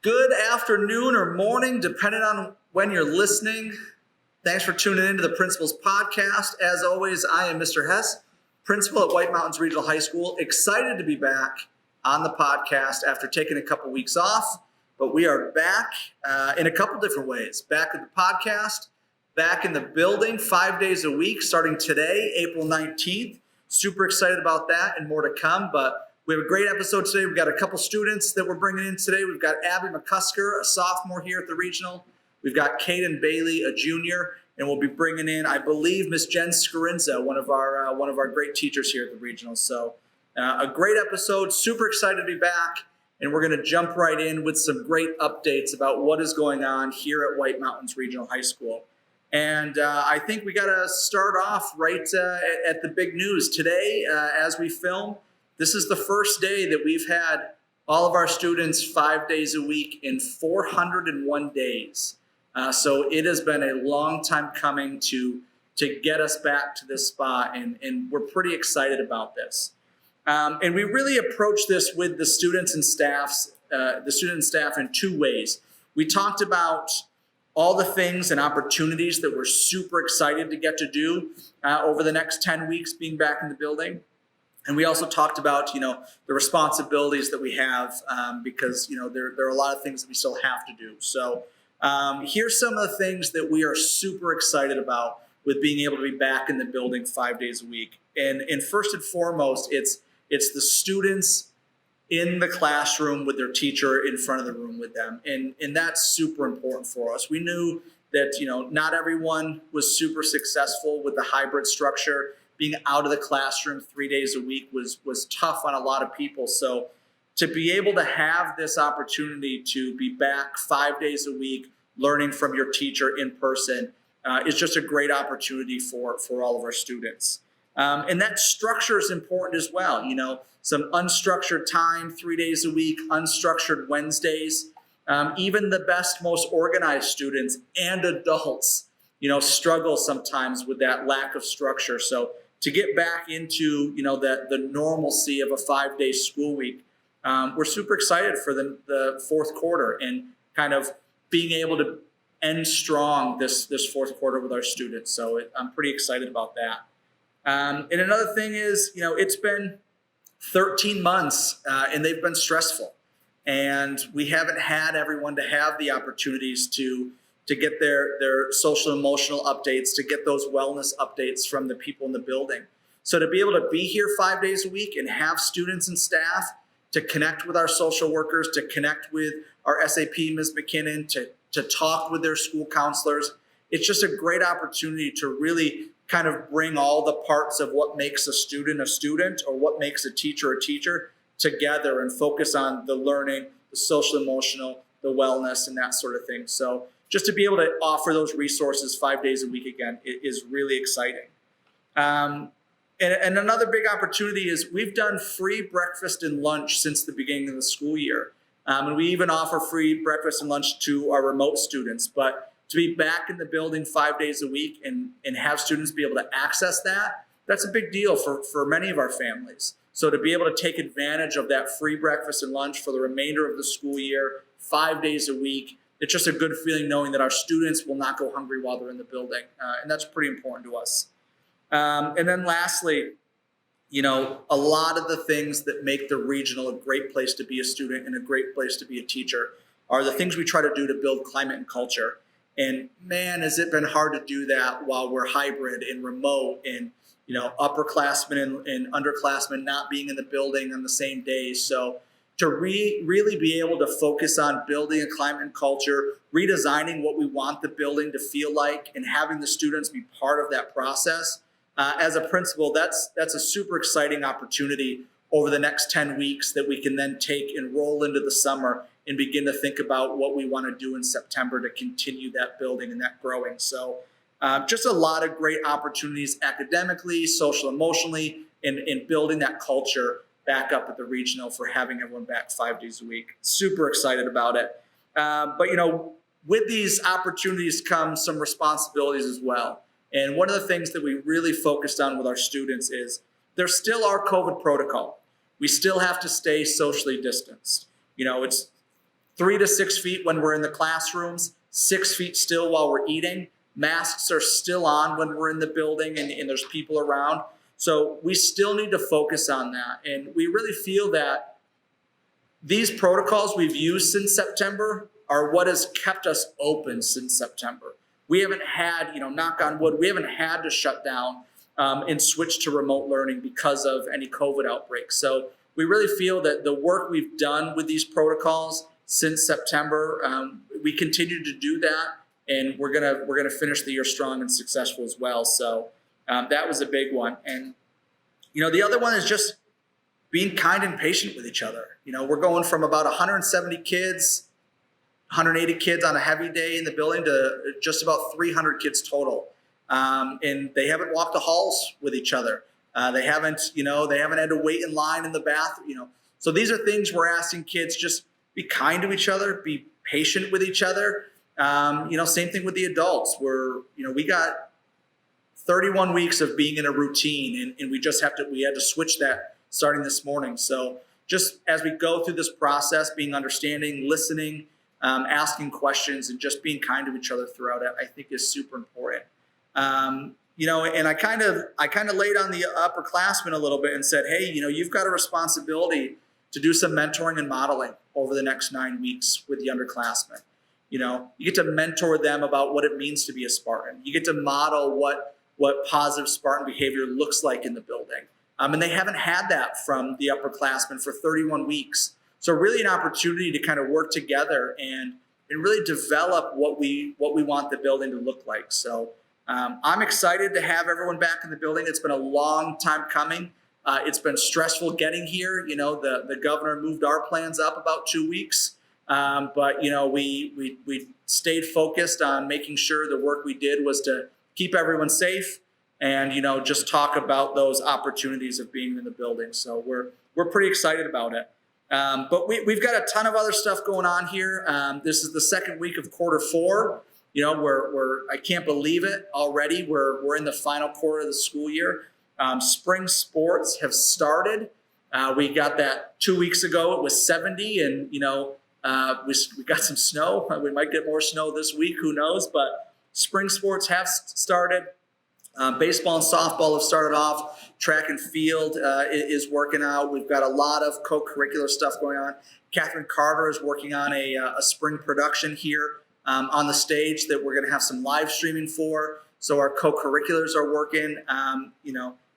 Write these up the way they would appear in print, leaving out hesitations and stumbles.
Good afternoon or morning, depending on when you're listening. Thanks for tuning into the Principal's Podcast. As always, I am Mr. Hess, Principal at White Mountains Regional High School. Excited to be back on the podcast after taking a couple weeks off, but we are back in a couple different ways. Back at the podcast, back in the building 5 days a week, starting today, April 19th. Super excited about that and more to come, but we have a great episode today. We've got a couple students that we're bringing in today. We've got Abbie McCusker, a sophomore here at the regional. We've got Kaden Bailey, a junior, and we'll be bringing in, I believe, Miss Jen Scarinza, one of our great teachers here at the regional. So a great episode. Super excited to be back, and we're going to jump right in with some great updates about what is going on here at White Mountains Regional High School. And I think we got to start off right at the big news today as we film. This is the first day that we've had all of our students 5 days a week in 401 days. So it has been a long time coming to get us back to this spot, and we're pretty excited about this. And we really approach this with the students and staff in two ways. We talked about all the things and opportunities that we're super excited to get to do over the next 10 weeks being back in the building. And we also talked about, the responsibilities that we have because, there are a lot of things that we still have to do. So here's some of the things that we are super excited about with being able to be back in the building 5 days a week. And first and foremost, it's the students in the classroom with their teacher in front of the room with them. And that's super important for us. We knew that, not everyone was super successful with the hybrid structure. Being out of the classroom 3 days a week was tough on a lot of people. So to be able to have this opportunity to be back 5 days a week, learning from your teacher in person is just a great opportunity for all of our students. And that structure is important as well. Some unstructured time, 3 days a week, unstructured Wednesdays. Even the best, most organized students and adults, struggle sometimes with that lack of structure. So to get back into, the normalcy of a 5 day school week, we're super excited for the fourth quarter and kind of being able to end strong this fourth quarter with our students. So I'm pretty excited about that. And another thing is, it's been 13 months and they've been stressful. And we haven't had everyone to have the opportunities to get their social emotional updates, to get those wellness updates from the people in the building. So to be able to be here 5 days a week and have students and staff to connect with our social workers, to connect with our SAP, Ms. McKinnon, to talk with their school counselors, it's just a great opportunity to really kind of bring all the parts of what makes a student or what makes a teacher together and focus on the learning, the social emotional, the wellness, and that sort of thing. So just to be able to offer those resources 5 days a week again is really exciting. And another big opportunity is we've done free breakfast and lunch since the beginning of the school year. And we even offer free breakfast and lunch to our remote students. But to be back in the building 5 days a week and have students be able to access that's a big deal for many of our families. So to be able to take advantage of that free breakfast and lunch for the remainder of the school year, 5 days a week, it's just a good feeling knowing that our students will not go hungry while they're in the building. And that's pretty important to us. And then lastly, a lot of the things that make the regional a great place to be a student and a great place to be a teacher are the things we try to do to build climate and culture. And man, has it been hard to do that while we're hybrid and remote and, upperclassmen and underclassmen not being in the building on the same day. So to really be able to focus on building a climate and culture, redesigning what we want the building to feel like, and having the students be part of that process. As a principal, that's a super exciting opportunity over the next 10 weeks that we can then take and roll into the summer and begin to think about what we want to do in September to continue that building and that growing. So just a lot of great opportunities academically, social, emotionally, in building that culture back up at the regional for having everyone back 5 days a week. Super excited about it. But with these opportunities come some responsibilities as well. And one of the things that we really focused on with our students is there's still our COVID protocol. We still have to stay socially distanced. It's 3 to 6 feet when we're in the classrooms, 6 feet still while we're eating. Masks are still on when we're in the building and there's people around. So we still need to focus on that. And we really feel that these protocols we've used since September are what has kept us open since September. We haven't had, knock on wood, we haven't had to shut down and switch to remote learning because of any COVID outbreaks. So we really feel that the work we've done with these protocols since September, we continue to do that, and we're gonna finish the year strong and successful as well. So that was a big one. And the other one is just being kind and patient with each other. We're going from about 170 kids, 180 kids on a heavy day in the building to just about 300 kids total. And they haven't walked the halls with each other. They haven't had to wait in line in the bathroom. So these are things we're asking kids, just be kind to each other, be patient with each other. Same thing with the adults. We got 31 weeks of being in a routine, and we had to switch that starting this morning. So just as we go through this process, being understanding, listening, asking questions, and just being kind to each other throughout it, I think is super important. And I kind of laid on the upperclassmen a little bit and said, hey, you've got a responsibility to do some mentoring and modeling over the next 9 weeks with the underclassmen. You get to mentor them about what it means to be a Spartan. You get to model what positive Spartan behavior looks like in the building. And they haven't had that from the upperclassmen for 31 weeks. So really an opportunity to kind of work together and really develop what we want the building to look like. So I'm excited to have everyone back in the building. It's been a long time coming. It's been stressful getting here. The governor moved our plans up about 2 weeks. But we stayed focused on making sure the work we did was to keep everyone safe and, just talk about those opportunities of being in the building. So we're pretty excited about it. But we've got a ton of other stuff going on here. This is the second week of quarter 4. I can't believe it already. We're in the final quarter of the school year. Spring sports have started. We got that 2 weeks ago. It was 70 and, we got some snow. We might get more snow this week. Who knows? But spring sports have started. Baseball and softball have started off. Track and field is working out. We've got a lot of co-curricular stuff going on. Catherine Carter is working on a spring production here on the stage that we're going to have some live streaming for. So our co-curriculars are working.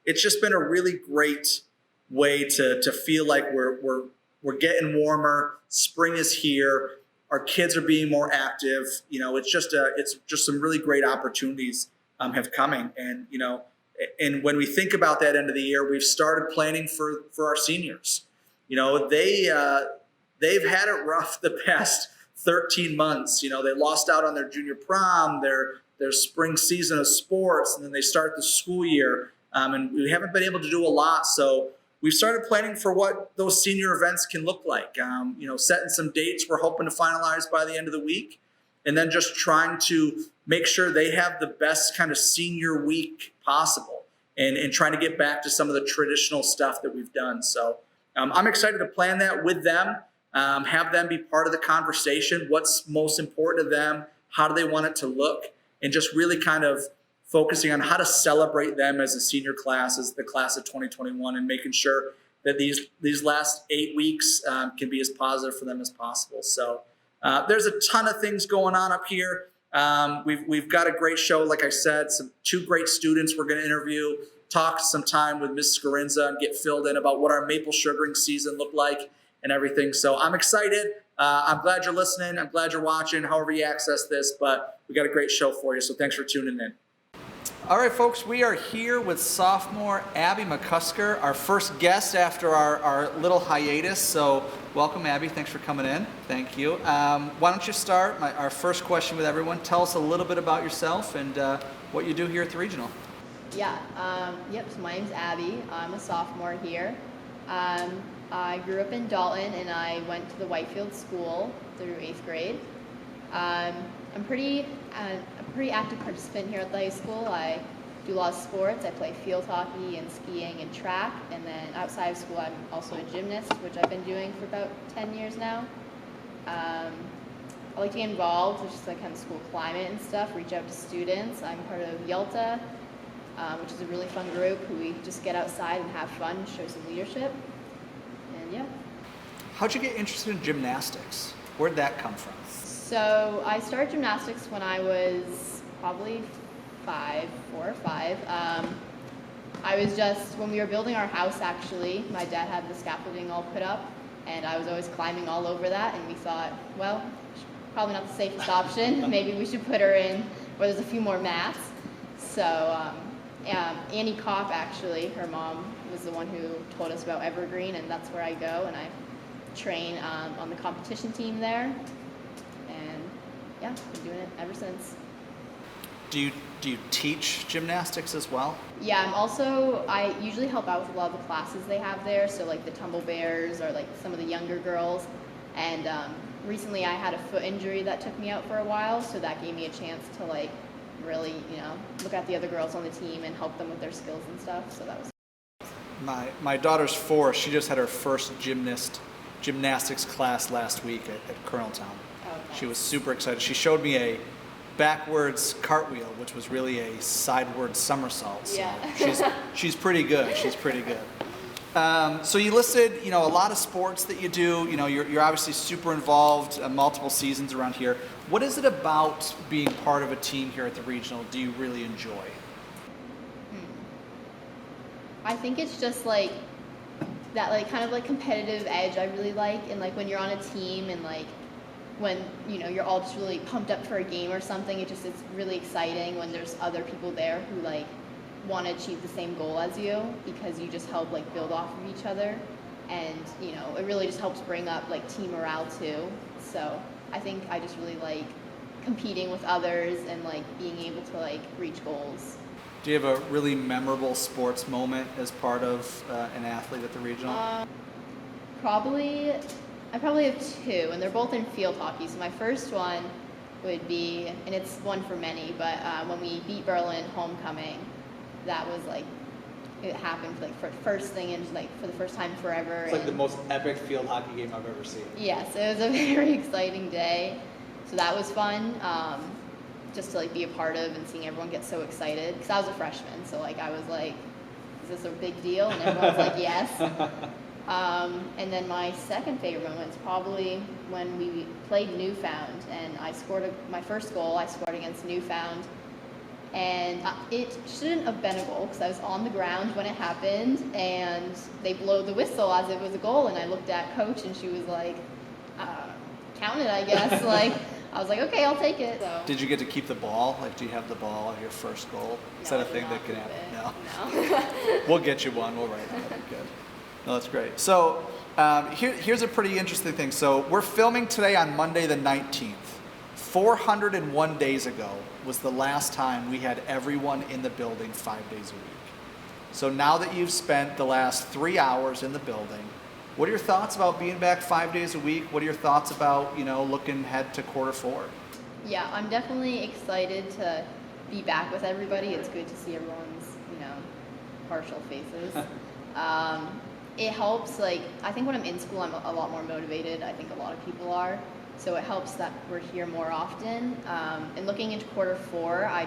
It's just been a really great way to feel like we're getting warmer. Spring is here. Our kids are being more active. It's just some really great opportunities have coming. And when we think about that end of the year, we've started planning for our seniors. They've had it rough the past 13 months. They lost out on their junior prom, their spring season of sports, and then they start the school year. And we haven't been able to do a lot. So we've started planning for what those senior events can look like. Setting some dates we're hoping to finalize by the end of the week. And then just trying to make sure they have the best kind of senior week possible and trying to get back to some of the traditional stuff that we've done. So I'm excited to plan that with them, have them be part of the conversation. What's most important to them? How do they want it to look? And just really kind of focusing on how to celebrate them as a senior class, as the class of 2021, and making sure that these last 8 weeks can be as positive for them as possible. So there's a ton of things going on up here. We've got a great show, like I said, two great students we're going to interview, talk some time with Ms. Scarinza and get filled in about what our maple sugaring season looked like and everything. So I'm excited. I'm glad you're listening. I'm glad you're watching, however you access this, but we got a great show for you. So thanks for tuning in. All right, folks, we are here with sophomore Abbie McCusker, our first guest after our little hiatus. So welcome, Abbie. Thanks for coming in. Thank you. Why don't you start our first question with everyone. Tell us a little bit about yourself and what you do here at the Regional. Yeah. So my name's Abbie. I'm a sophomore here. I grew up in Dalton, and I went to the Whitefield School through 8th grade. I'm a pretty active participant here at the high school. I do a lot of sports. I play field hockey and skiing and track. And then outside of school, I'm also a gymnast, which I've been doing for about 10 years now. I like to get involved with just like kind of school climate and stuff, reach out to students. I'm part of Yalta, which is a really fun group who we just get outside and have fun, show some leadership, and yeah. How'd you get interested in gymnastics? Where'd that come from? So I started gymnastics when I was probably 4 or 5. I was just, when we were building our house actually, my dad had the scaffolding all put up, and I was always climbing all over that, and we thought, well, probably not the safest option. Maybe we should put her in where there's a few more mats. So Annie Kopp, actually, her mom was the one who told us about Evergreen, and that's where I go, and I train on the competition team there. And yeah, been doing it ever since. Do you teach gymnastics as well? Yeah, I usually help out with a lot of the classes they have there, so like the tumble bears or like some of the younger girls. And recently I had a foot injury that took me out for a while, so that gave me a chance to like really, look at the other girls on the team and help them with their skills and stuff. So that was. My daughter's 4. She just had her first gymnastics class last week at Coloneltown. Oh, nice. She was super excited. She showed me a backwards cartwheel, which was really a sideward somersault. So yeah. she's pretty good. She's pretty good. So you listed, a lot of sports that you do. You're obviously super involved, multiple seasons around here. What is it about being part of a team here at the regional do you really enjoy? I think it's just like that, like kind of like competitive edge I really like, and like when you're on a team and like when you're all just really pumped up for a game or something, it's really exciting when there's other people there who like want to achieve the same goal as you, because you just help like build off of each other, and it really just helps bring up like team morale too. So I think I just really like competing with others and like being able to like reach goals. Do you have a really memorable sports moment as part of an athlete at the regional? I probably have 2, and they're both in field hockey. So my first one would be, and it's one for many, but when we beat Berlin homecoming, that was like, it happened like for first thing and like for the first time forever. It's like the most epic field hockey game I've ever seen. Yes, it was a very exciting day. So that was fun, just to like be a part of and seeing everyone get so excited. Because I was a freshman, so like I was like, is this a big deal? And everyone's like, yes. And then my second favorite moment is probably when we played Newfound, and I scored my first goal. I scored against Newfound, and it shouldn't have been a goal because I was on the ground when it happened, and they blew the whistle as it was a goal, and I looked at Coach, and she was like, count it, I guess. Like, I was like, okay, I'll take it. So. Did you get to keep the ball? Like, do you have the ball on your first goal? Is that a thing that can happen? No. We'll get you one. We'll write it. That'd be good. No, that's great. So here's a pretty interesting thing. So we're filming today on Monday the 19th. 401 days ago was the last time we had everyone in the building 5 days a week. So now that you've spent the last 3 hours in the building, what are your thoughts about being back 5 days a week? What are your thoughts about, looking ahead to quarter 4? Yeah, I'm definitely excited to be back with everybody. It's good to see everyone's, partial faces. It helps, like, I think when I'm in school, I'm a lot more motivated. I think a lot of people are. So it helps that we're here more often. And looking into quarter 4, I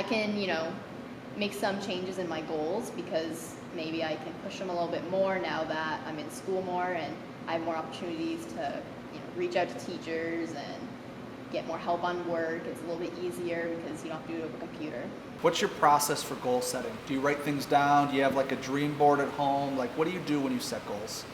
can, make some changes in my goals, because maybe I can push them a little bit more now that I'm in school more and I have more opportunities to, reach out to teachers and get more help on work. It's a little bit easier because you don't have to do it over a computer. What's your process for goal setting? Do you write things down? Do you have like a dream board at home? Like, what do you do when you set goals?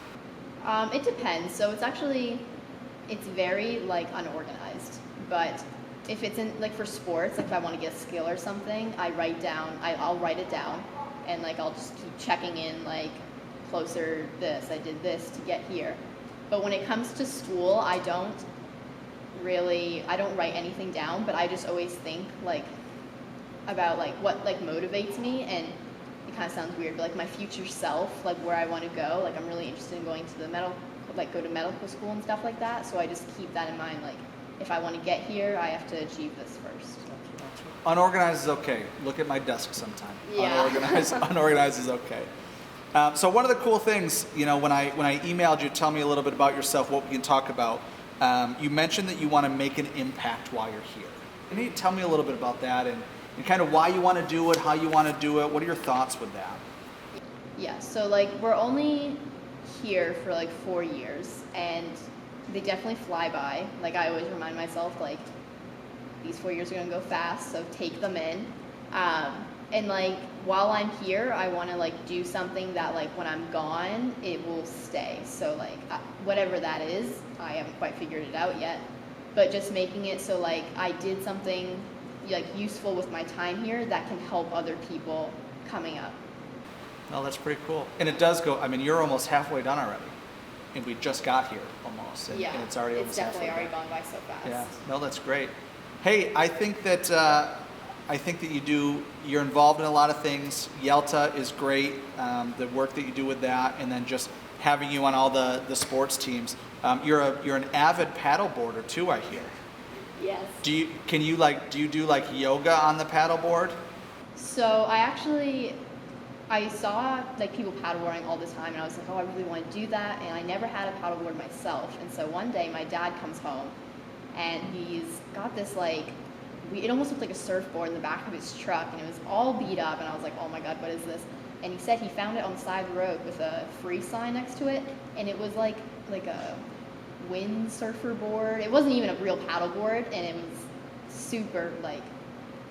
It depends. So it's very like unorganized, but if it's in like for sports, like if I want to get a skill or something, I'll write it down, and like I'll just keep checking in, like closer this, I did this to get here. But when it comes to school, I don't write anything down, but I just always think like about like what like motivates me, and it kind of sounds weird, but like my future self, like where I want to go. Like I'm really interested in going to go to medical school and stuff like that. So I just keep that in mind. Like if I want to get here, I have to achieve this first. Unorganized is okay. Look at my desk sometime. Yeah. Unorganized is okay. So one of the cool things, when I emailed you, tell me a little bit about yourself, what we can talk about. You mentioned that you want to make an impact while you're here. Can you tell me a little bit about that and kind of why you want to do it, how you want to do it? What are your thoughts with that? Yeah, so like we're only here for like 4 years, and they definitely fly by. Like I always remind myself, like these 4 years are gonna go fast, so take them in. And like while I'm here, I want to like do something that like when I'm gone, it will stay. So like whatever that is, I haven't quite figured it out yet, but just making it so like I did something like useful with my time here that can help other people coming up. Oh, that's pretty cool. And it does go, I mean, you're almost halfway done already. And we just got here almost. And, Yeah, and it's already it's almost definitely halfway already done. gone by so fast. Yeah, no, that's great. Hey, I think that you're involved in a lot of things. Yelta is great, the work that you do with that, and then just having you on all the sports teams. You're an avid paddleboarder too, I hear. Yes. Do you do like yoga on the paddleboard? So I saw like people paddleboarding all the time, and I was like, oh, I really want to do that, and I never had a paddleboard myself. And so one day my dad comes home, and he's got this like, it almost looked like a surfboard in the back of his truck, and it was all beat up, and I was like, oh my God, what is this? And he said he found it on the side of the road with a free sign next to it, and it was like a windsurfer board. It wasn't even a real paddleboard, and it was super like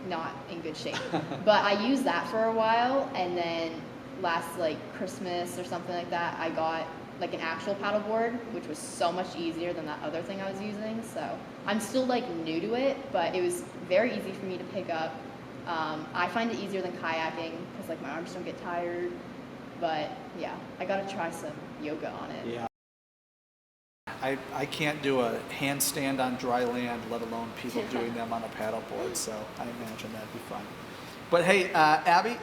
not in good shape. But I used that for a while, and then last like Christmas or something like that, I got like an actual paddleboard, which was so much easier than that other thing I was using. So I'm still like new to it, but it was very easy for me to pick up. I find it easier than kayaking because like my arms don't get tired. But yeah, I gotta try some yoga on it. Yeah. I can't do a handstand on dry land, let alone people doing them on a paddleboard. So I imagine that'd be fun. But hey, Abbie,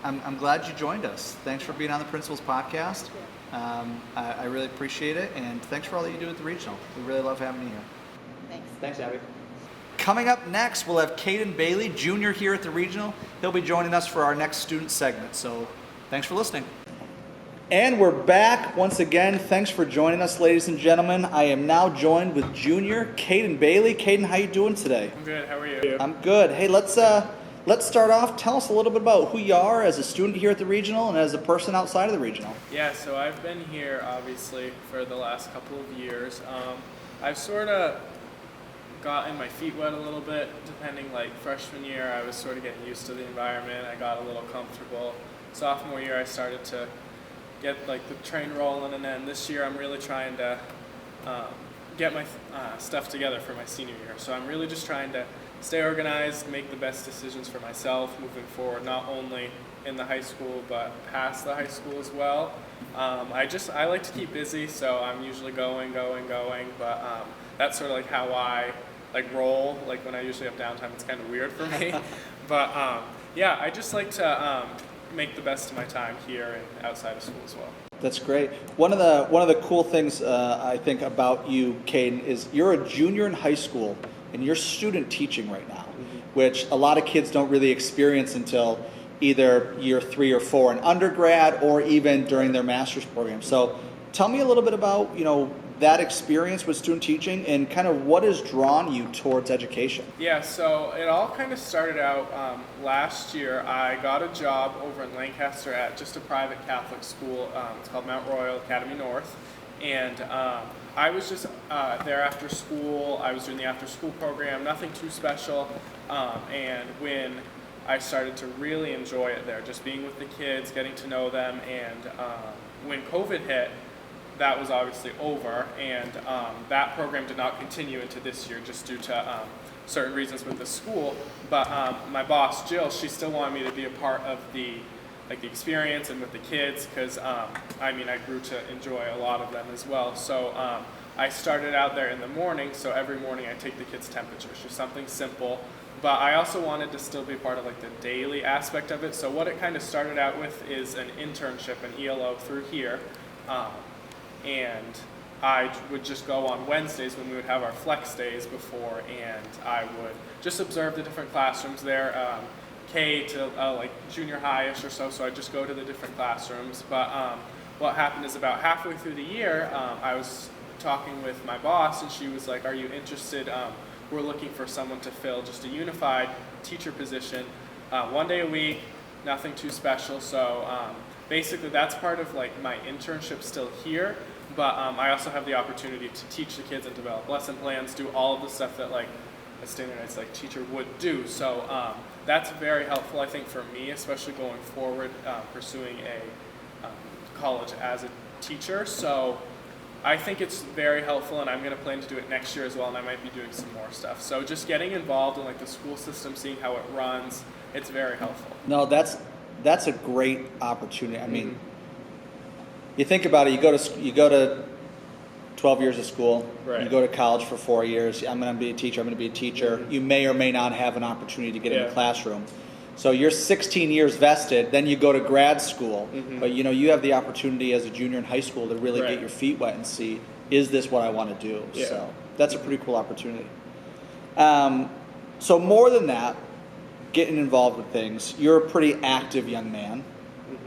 I'm glad you joined us. Thanks for being on the Principals Podcast. I really appreciate it, and thanks for all that you do at the regional. We really love having you here. Thanks. Thanks, Abbie. Coming up next, we'll have Kaden Bailey, junior here at the regional. He'll be joining us for our next student segment. So thanks for listening. And we're back once again. Thanks for joining us, ladies and gentlemen. I am now joined with junior Kaden Bailey. Kaden, how you doing today? I'm good. How are you? I'm good. Hey, let's start off. Tell us a little bit about who you are as a student here at the regional and as a person outside of the regional. Yeah, so I've been here obviously for the last couple of years. I've sort of gotten my feet wet a little bit. Depending, like freshman year, I was sort of getting used to the environment. I got a little comfortable. Sophomore year, I started to get like the train rolling, and then this year I'm really trying to get my stuff together for my senior year. So I'm really just trying to stay organized, make the best decisions for myself moving forward, not only in the high school but past the high school as well. I like to keep busy, so I'm usually going, but that's sort of like how I like roll. Like when I usually have downtime, it's kind of weird for me. But yeah, I just like to make the best of my time here and outside of school as well. That's great. One of the cool things I think about you, Kaden, is you're a junior in high school and you're student teaching right now, which a lot of kids don't really experience until either year 3 or 4 in undergrad or even during their master's program. So tell me a little bit about, that experience with student teaching and kind of what has drawn you towards education. Yeah, so it all kind of started out last year. I got a job over in Lancaster at just a private Catholic school. It's called Mount Royal Academy North. And I was just there after school. I was doing the after school program, nothing too special. And when I started to really enjoy it there, just being with the kids, getting to know them, and when COVID hit, that was obviously over, and that program did not continue into this year just due to certain reasons with the school. But my boss, Jill, she still wanted me to be a part of the experience and with the kids, because I grew to enjoy a lot of them as well. So I started out there in the morning, so every morning I take the kids' temperatures, just something simple. But I also wanted to still be part of like the daily aspect of it. So what it kind of started out with is an internship, an ELO through here. And I would just go on Wednesdays when we would have our flex days before, and I would just observe the different classrooms there, K to like junior high-ish or so I'd just go to the different classrooms. But what happened is about halfway through the year, I was talking with my boss, and she was like, are you interested? We're looking for someone to fill just a unified teacher position, 1 day a week, nothing too special. So basically that's part of like my internship still here, but I also have the opportunity to teach the kids and develop lesson plans, do all of the stuff that like a standardized like teacher would do. So that's very helpful, I think, for me, especially going forward, pursuing a college as a teacher. So I think it's very helpful, and I'm going to plan to do it next year as well, and I might be doing some more stuff. So just getting involved in like the school system, seeing how it runs, it's very helpful. No, that's a great opportunity. I mean, you think about it. You go to 12 years of school. Right. You go to college for 4 years. I'm going to be a teacher. I'm going to be a teacher. You may or may not have an opportunity to get in the classroom. So you're 16 years vested. Then you go to grad school, but you have the opportunity as a junior in high school to really get your feet wet and see, is this what I want to do? Yeah. So that's a pretty cool opportunity. So more than that, getting involved with things. You're a pretty active young man.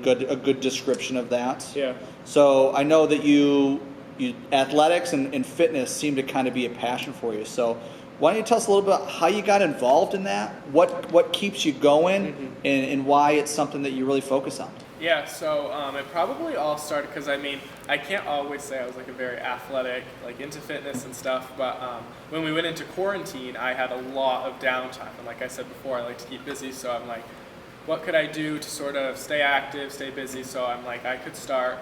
A good description of that. Yeah. So I know that you athletics and fitness seem to kind of be a passion for you. So why don't you tell us a little bit about how you got involved in that? What keeps you going, and why it's something that you really focus on? Yeah, so it probably all started because, I mean, I can't always say I was like a very athletic, like into fitness and stuff, but when we went into quarantine, I had a lot of downtime. And like I said before, I like to keep busy, so I'm like, what could I do to sort of stay active, stay busy? So I'm like, I could start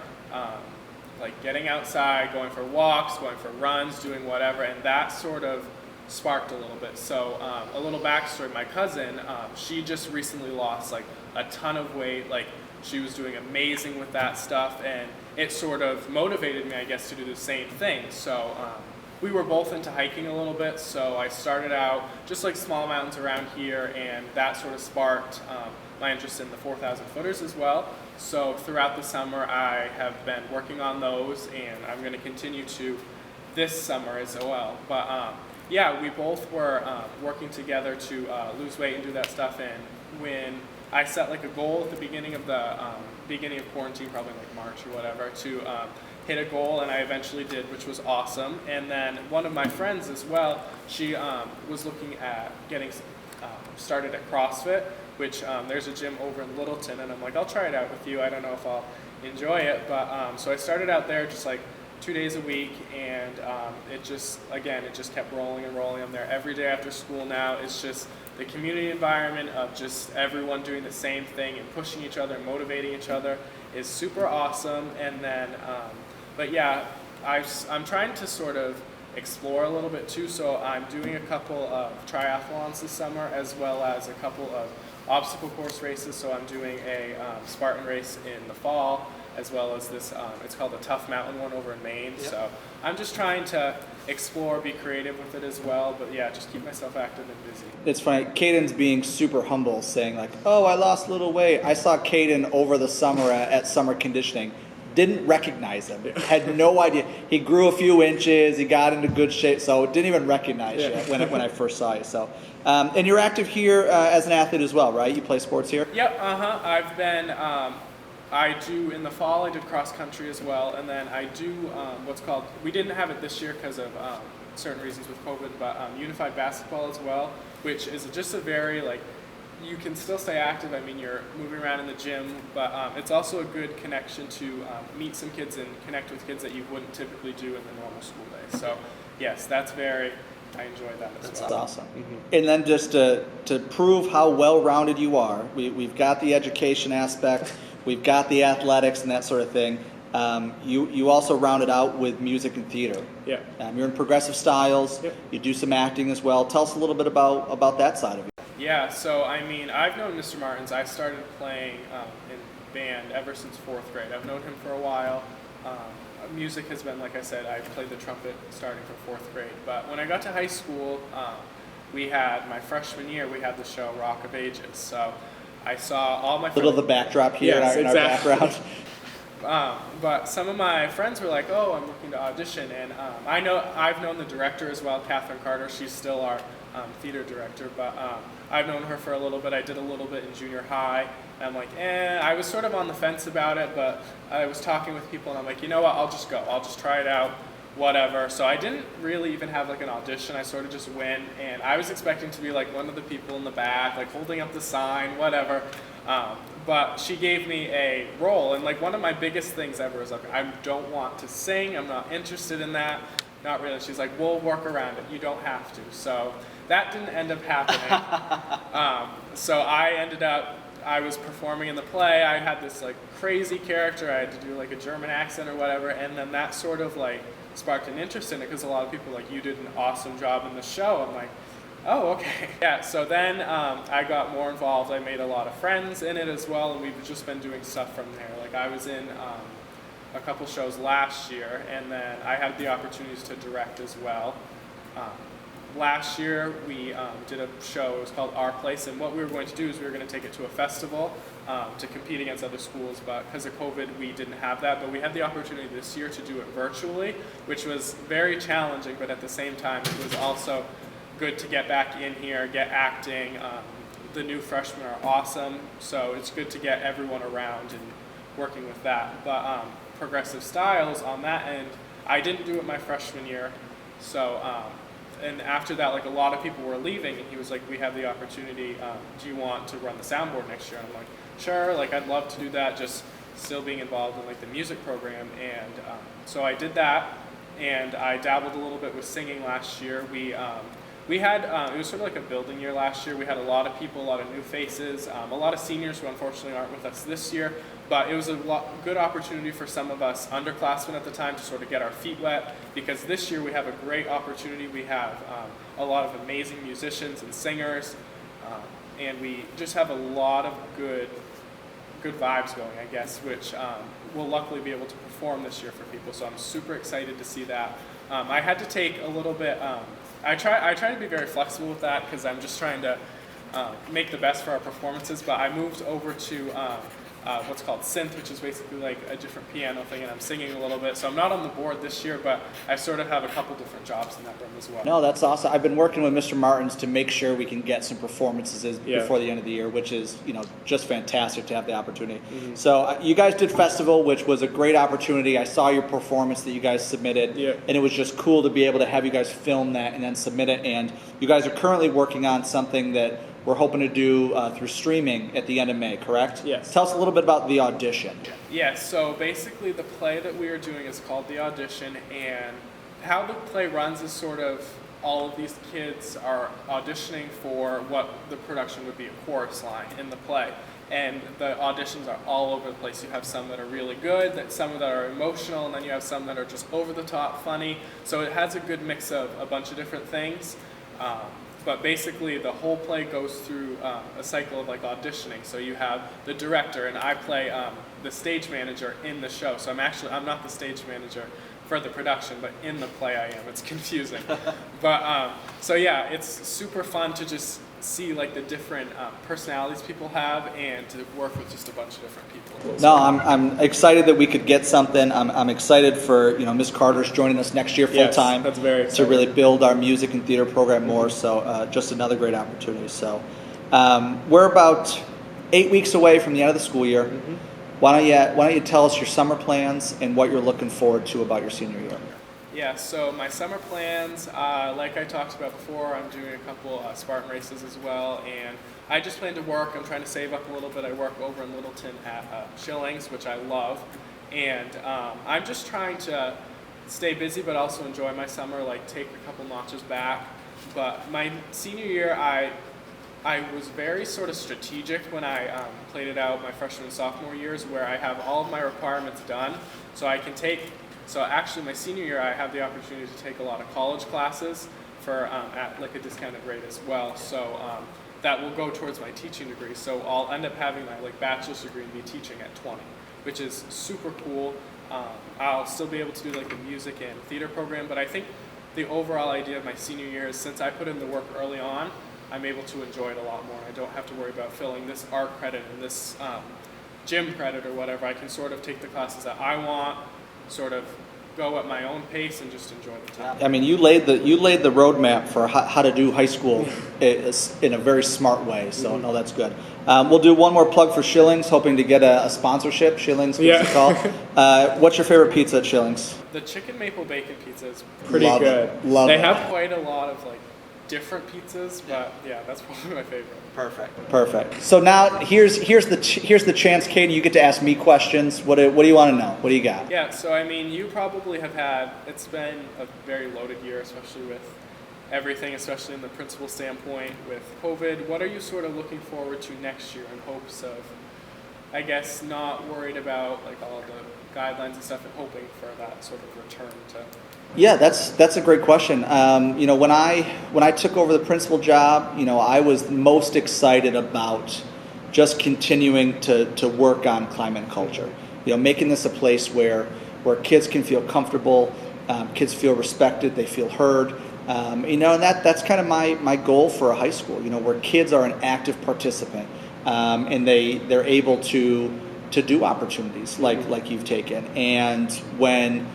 like getting outside, going for walks, going for runs, doing whatever, and that sort of sparked a little bit. So a little backstory, my cousin, she just recently lost like a ton of weight. Like, she was doing amazing with that stuff, and it sort of motivated me, I guess, to do the same thing. So we were both into hiking a little bit, so I started out just like small mountains around here, and that sort of sparked my interest in the 4,000 footers as well. So throughout the summer, I have been working on those, and I'm going to continue to this summer as well. But yeah, we both were working together to lose weight and do that stuff, and when I set like a goal at the beginning of quarantine, probably like March or whatever, to hit a goal, and I eventually did, which was awesome. And then one of my friends as well, she was looking at getting started at CrossFit, which there's a gym over in Littleton, and I'm like, I'll try it out with you. I don't know if I'll enjoy it, but so I started out there just like 2 days a week, and it just kept rolling and rolling. I'm there every day after school now. It's just the community environment of just everyone doing the same thing and pushing each other and motivating each other is super awesome. And then, but yeah, I'm trying to sort of explore a little bit too. So I'm doing a couple of triathlons this summer, as well as a couple of obstacle course races. So I'm doing a Spartan race in the fall, as well as this, it's called the Tough Mountain one over in Maine. Yep. So I'm just trying to explore, be creative with it as well, but yeah, just keep myself active and busy. It's funny, Kaden's being super humble, saying like, oh, I lost a little weight. I saw Kaden over the summer at summer conditioning. Didn't recognize him, had no idea. He grew a few inches, he got into good shape, so didn't even recognize you when I first saw you. So, and you're active here as an athlete as well, right? You play sports here? Yep, I've been, I do, in the fall, I did cross country as well, and then I do what's called, we didn't have it this year because of certain reasons with COVID, but unified basketball as well, which is just a very, like, you can still stay active. I mean, you're moving around in the gym, but it's also a good connection to meet some kids and connect with kids that you wouldn't typically do in the normal school day. So, yes, I enjoy that as well. That's awesome. And then just to prove how well-rounded you are, we've got the education aspect, we've got the athletics and that sort of thing. You also rounded out with music and theater. Yeah. You're in progressive styles. Yep. You do some acting as well. Tell us a little bit about that side of it. Yeah, so I mean, I've known Mr. Martins. I started playing in band ever since 4th grade. I've known him for a while. Music has been, like I said, I played the trumpet starting from 4th grade. But when I got to high school, my freshman year, we had the show Rock of Ages. So I saw all my friends. Little the backdrop here in our background. But some of my friends were like, oh, I'm looking to audition. And I've known the director as well, Catherine Carter. She's still our theater director. But I've known her for a little bit. I did a little bit in junior high. And I'm like, I was sort of on the fence about it. But I was talking with people, and I'm like, you know what, I'll just go. I'll just try it out. whatever. So I didn't really even have like an audition. I sort of just went, and I was expecting to be like one of the people in the back, like holding up the sign, whatever. But she gave me a role, and like one of my biggest things ever is like, I don't want to sing. I'm not interested in that. Not really. She's like, we'll work around it. You don't have to. So that didn't end up happening. So I was performing in the play. I had this like crazy character. I had to do like a German accent or whatever, and then that sort of like sparked an interest in it because a lot of people were like, you did an awesome job in the show. I'm like, oh, okay. Yeah, so then I got more involved. I made a lot of friends in it as well, and we've just been doing stuff from there. Like I was in a couple shows last year, and then I had the opportunities to direct as well. Last year we did a show. It was called Our Place, and what we were going to do is we were going to take it to a festival to compete against other schools, but because of COVID we didn't have that. But we had the opportunity this year to do it virtually, which was very challenging, but at the same time it was also good to get back in here, get acting. The new freshmen are awesome, so it's good to get everyone around and working with that. But progressive styles on that end, I didn't do it my freshman year, so and after that, like a lot of people were leaving, and he was like, we have the opportunity, do you want to run the soundboard next year? And I'm like, sure, like I'd love to do that, just still being involved in like the music program. And so I did that, and I dabbled a little bit with singing last year. We had, it was sort of like a building year last year. We had a lot of people, a lot of new faces, a lot of seniors who unfortunately aren't with us this year, but it was a good opportunity for some of us underclassmen at the time to sort of get our feet wet, because this year we have a great opportunity. We have a lot of amazing musicians and singers, and we just have a lot of good vibes going, I guess, which we'll luckily be able to perform this year for people, so I'm super excited to see that. I had to take a little bit, I try to be very flexible with that because I'm just trying to make the best for our performances, but I moved over to what's called synth, which is basically like a different piano thing, and I'm singing a little bit. So I'm not on the board this year, but I sort of have a couple different jobs in that room as well. No, that's awesome. I've been working with Mr. Martins to make sure we can get some performances before the end of the year, which is, just fantastic to have the opportunity. Mm-hmm. So you guys did festival, which was a great opportunity. I saw your performance that you guys submitted, and it was just cool to be able to have you guys film that and then submit it. And you guys are currently working on something that we're hoping to do through streaming at the end of May, correct? Yes. Tell us a little bit about the audition. Yes, so basically the play that we are doing is called The Audition, and how the play runs is sort of all of these kids are auditioning for what the production would be a chorus line in the play. And the auditions are all over the place. You have some that are really good, some that are emotional, and then you have some that are just over the top funny. So it has a good mix of a bunch of different things. But basically the whole play goes through a cycle of like auditioning. So you have the director, and I play the stage manager in the show. So I'm not the stage manager for the production, but in the play I am. It's confusing. But so yeah, it's super fun to just see like the different personalities people have, and to work with just a bunch of different people. No, I'm excited that we could get something. I'm excied for Miss Carter's joining us next year full time. That's very exciting. To really build our music and theater program more. So just another great opportunity. So we're about 8 weeks away from the end of the school year. Mm-hmm. Why don't you tell us your summer plans and what you're looking forward to about your senior year? Yeah, so my summer plans, like I talked about before, I'm doing a couple Spartan races as well, and I just plan to work. I'm trying to save up a little bit. I work over in Littleton at Schillings, which I love, and I'm just trying to stay busy but also enjoy my summer, like take a couple notches back. But my senior year, I was very sort of strategic when I played it out my freshman and sophomore years, where I have all of my requirements done, so I can take. So actually, my senior year, I have the opportunity to take a lot of college classes for at like a discounted rate as well. So that will go towards my teaching degree. So I'll end up having my like bachelor's degree and be teaching at 20, which is super cool. I'll still be able to do like the music and theater program, but I think the overall idea of my senior year is, since I put in the work early on, I'm able to enjoy it a lot more. I don't have to worry about filling this art credit and this gym credit or whatever. I can sort of take the classes that I want, sort of go at my own pace and just enjoy the time. I mean, you laid the roadmap for how to do high school in a very smart way. So no, that's good. We'll do one more plug for Schillings, hoping to get a sponsorship. Schillings, give us a call. What's your favorite pizza at Schillings? The chicken maple bacon pizza is Pretty Love good. it. Love they it. have quite a lot of like different pizzas, but yeah, that's probably my favorite. Perfect. So now here's the chance, Kaden. You get to ask me questions. What do you want to know? What do you got? Yeah, so I mean, you probably have had, it's been a very loaded year, especially with everything, especially in the principal standpoint with COVID. What are you sort of looking forward to next year in hopes of, I guess, not worried about like all the guidelines and stuff and hoping for that sort of return to? Yeah, that's a great question. When I took over the principal job, I was most excited about just continuing to work on climate and culture. Making this a place where kids can feel comfortable, kids feel respected, they feel heard. And that's kind of my goal for a high school. Where kids are an active participant, and they're able to do opportunities like you've taken. And when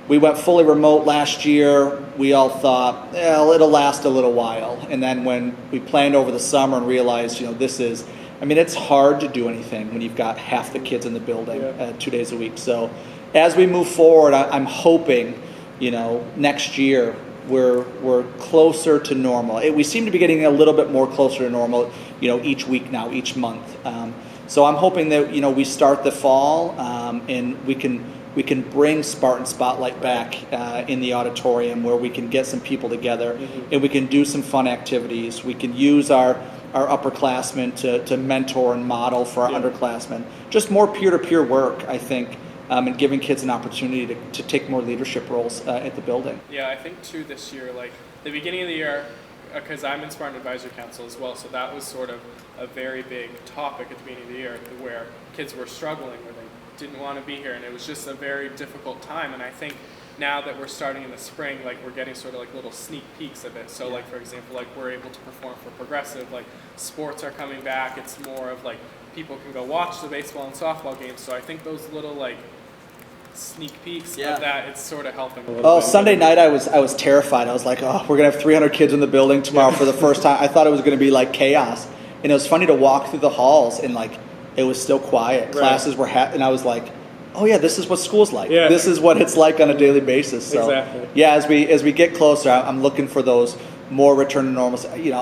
we went fully remote last year, we all thought, it'll last a little while. And then when we planned over the summer and realized, it's hard to do anything when you've got half the kids in the building 2 days a week. So as we move forward, I'm hoping, next year we're closer to normal. We seem to be getting a little bit more closer to normal, each week now, each month. So I'm hoping that, we start the fall and we can bring Spartan Spotlight back in the auditorium where we can get some people together and we can do some fun activities. We can use our upperclassmen to mentor and model for our underclassmen. Just more peer-to-peer work, I think, and giving kids an opportunity to take more leadership roles at the building. Yeah, I think too this year, like the beginning of the year, because I'm in Spartan Advisory Council as well, so that was sort of a very big topic at the beginning of the year where kids were struggling, where they didn't want to be here, and it was just a very difficult time. And I think now that we're starting in the spring, like we're getting sort of like little sneak peeks of it. So like, for example, like we're able to perform for progressive, like sports are coming back. It's more of like people can go watch the baseball and softball games. So I think those little like sneak peeks of that, it's sort of helping a little bit. Sunday night I was terrified. I was like, we're gonna have 300 kids in the building tomorrow for the first time. I thought it was gonna be like chaos, and it was funny to walk through the halls and like it was still quiet. Right. Classes were and I was like, oh yeah, this is what school's like. Yeah. This is what it's like on a daily basis. So Exactly. yeah, as we get closer, I'm looking for those more return to normalcy.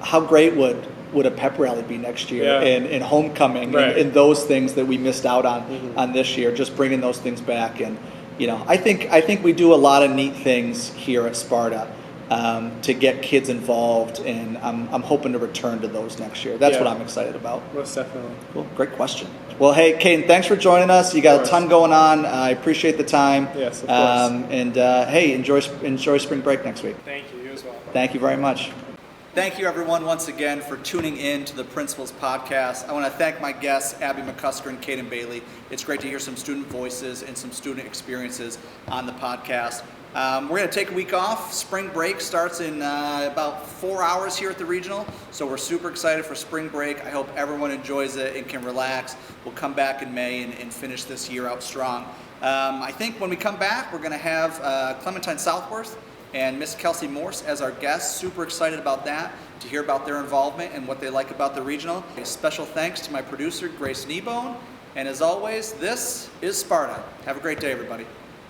How great would a pep rally be next year and homecoming and those things that we missed out on this year, just bringing those things back. And I think we do a lot of neat things here at Sparta to get kids involved, and I'm hoping to return to those next year. That's what I'm excited about. Most definitely. Cool, great question. Well, hey, Kaden, thanks for joining us. You got a ton going on. I appreciate the time. Yes, of course. And hey, enjoy spring break next week. Thank you. You as well. Thank you very much. Thank you, everyone, once again for tuning in to the Principals Podcast. I want to thank my guests, Abbie McCusker and Kaden Bailey. It's great to hear some student voices and some student experiences on the podcast. We're going to take a week off. Spring break starts in about 4 hours here at the regional, so we're super excited for spring break. I hope everyone enjoys it and can relax. We'll come back in May and finish this year out strong. I think when we come back, we're going to have Clementine Southworth and Miss Kelsey Morse as our guests. Super excited about that, to hear about their involvement and what they like about the regional. A special thanks to my producer, Grace Kneebone. And as always, this is Sparta. Have a great day, everybody.